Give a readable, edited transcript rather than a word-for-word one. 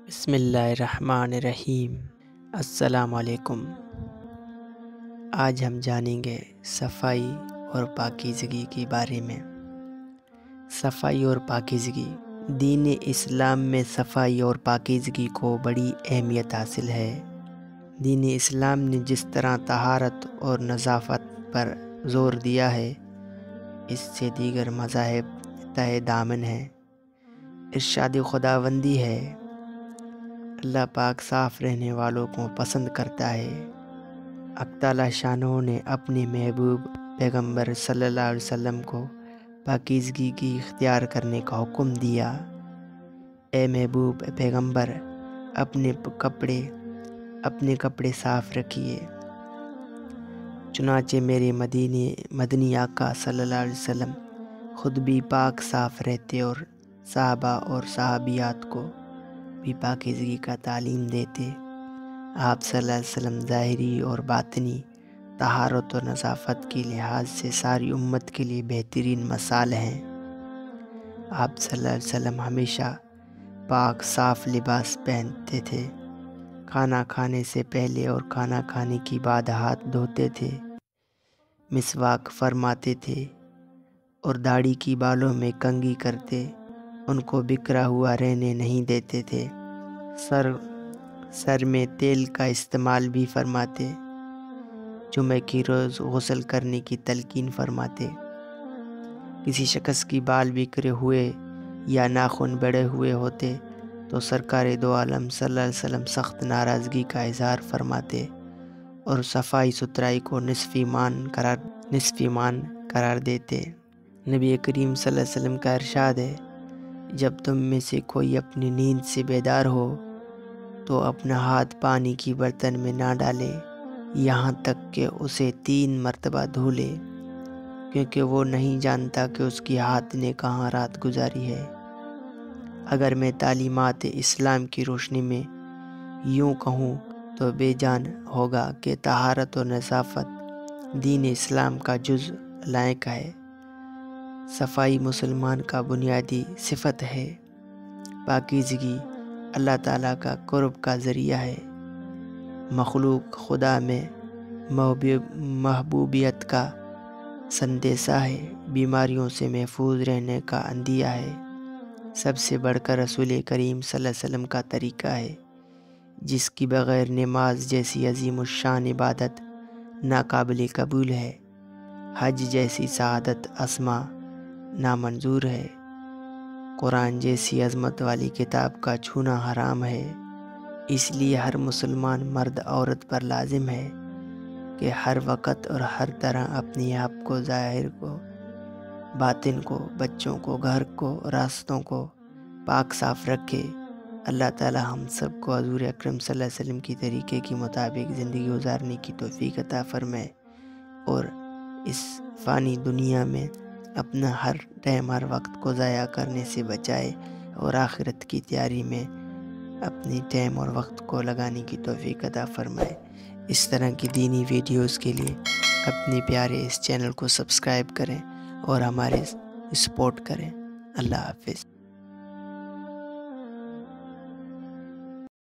بسم اللہ الرحمن الرحیم۔ السلام علیکم۔ آج ہم جانیں گے صفائی اور پاکیزگی کے بارے میں۔ صفائی اور پاکیزگی دین اسلام میں صفائی اور پاکیزگی کو بڑی اہمیت حاصل ہے۔ دین اسلام نے جس طرح طہارت اور نظافت پر زور دیا ہے، اس سے دیگر مذاہب تہہ دامن ہیں۔ ارشاد خداوندی ہے، اللہ پاک صاف رہنے والوں کو پسند کرتا ہے۔ حق تعالیٰ شانہ نے اپنے محبوب پیغمبر صلی اللہ علیہ وسلم کو پاکیزگی کی اختیار کرنے کا حکم دیا۔ اے محبوب پیغمبر، اپنے کپڑے صاف رکھیے۔ چنانچہ میرے مدنی آقا صلی اللہ علیہ وسلم خود بھی پاک صاف رہتے اور صحابہ اور صحابیات کو بھی پاکیزگی کا تعلیم دیتے۔ آپ صلی اللہ علیہ وسلم ظاہری اور باطنی طہارت و نظافت کے لحاظ سے ساری امت کے لیے بہترین مثال ہیں۔ آپ صلی اللہ علیہ وسلم ہمیشہ پاک صاف لباس پہنتے تھے۔ کھانا کھانے سے پہلے اور کھانا کھانے کے بعد ہاتھ دھوتے تھے، مسواک فرماتے تھے اور داڑھی کی بالوں میں کنگھی کرتے ان کو بکھرا ہوا رہنے نہیں دیتے تھے۔ سر میں تیل کا استعمال بھی فرماتے۔ جمعہ کی روز غسل کرنے کی تلقین فرماتے۔ کسی شخص کی بال بکھرے ہوئے یا ناخن بڑے ہوئے ہوتے تو سرکار دو عالم صلی اللہ علیہ وسلم سخت ناراضگی کا اظہار فرماتے اور صفائی ستھرائی کو نصف ایمان قرار دیتے۔ نبی کریم صلی اللہ علیہ وسلم کا ارشاد ہے، جب تم میں سے کوئی اپنی نیند سے بیدار ہو تو اپنا ہاتھ پانی کی برتن میں نہ ڈالے یہاں تک کہ اسے 3 مرتبہ دھو لے، کیونکہ وہ نہیں جانتا کہ اس کی ہاتھ نے کہاں رات گزاری ہے۔ اگر میں تعلیمات اسلام کی روشنی میں یوں کہوں تو بے جان ہوگا کہ طہارت و نظافت دین اسلام کا جز لائق ہے۔ صفائی مسلمان کا بنیادی صفت ہے۔ پاکیزگی اللہ تعالیٰ کا قرب کا ذریعہ ہے، مخلوق خدا میں محبوبیت کا سندیسہ ہے، بیماریوں سے محفوظ رہنے کا عندیہ ہے۔ سب سے بڑھ کر رسول کریم صلی اللہ علیہ وسلم کا طریقہ ہے، جس کی بغیر نماز جیسی عظیم الشان عبادت ناقابل قبول ہے، حج جیسی سعادت آسماں نامنظور ہے، قرآن جیسی عظمت والی کتاب کا چھونا حرام ہے۔ اس لیے ہر مسلمان مرد عورت پر لازم ہے کہ ہر وقت اور ہر طرح اپنے آپ کو، ظاہر کو، باطن کو، بچوں کو، گھر کو، راستوں کو پاک صاف رکھے۔ اللہ تعالی ہم سب کو حضور اکرم صلی اللہ علیہ وسلم کی طریقے کے مطابق زندگی گزارنے کی توفیق عطا فرمائے اور اس فانی دنیا میں اپنا ہر ٹائم ہر وقت کو ضائع کرنے سے بچائے اور آخرت کی تیاری میں اپنی ٹائم اور وقت کو لگانے کی توفیق عطا فرمائے۔ اس طرح کی دینی ویڈیوز کے لیے اپنے پیارے اس چینل کو سبسکرائب کریں اور ہمارے سپورٹ کریں۔ اللہ حافظ۔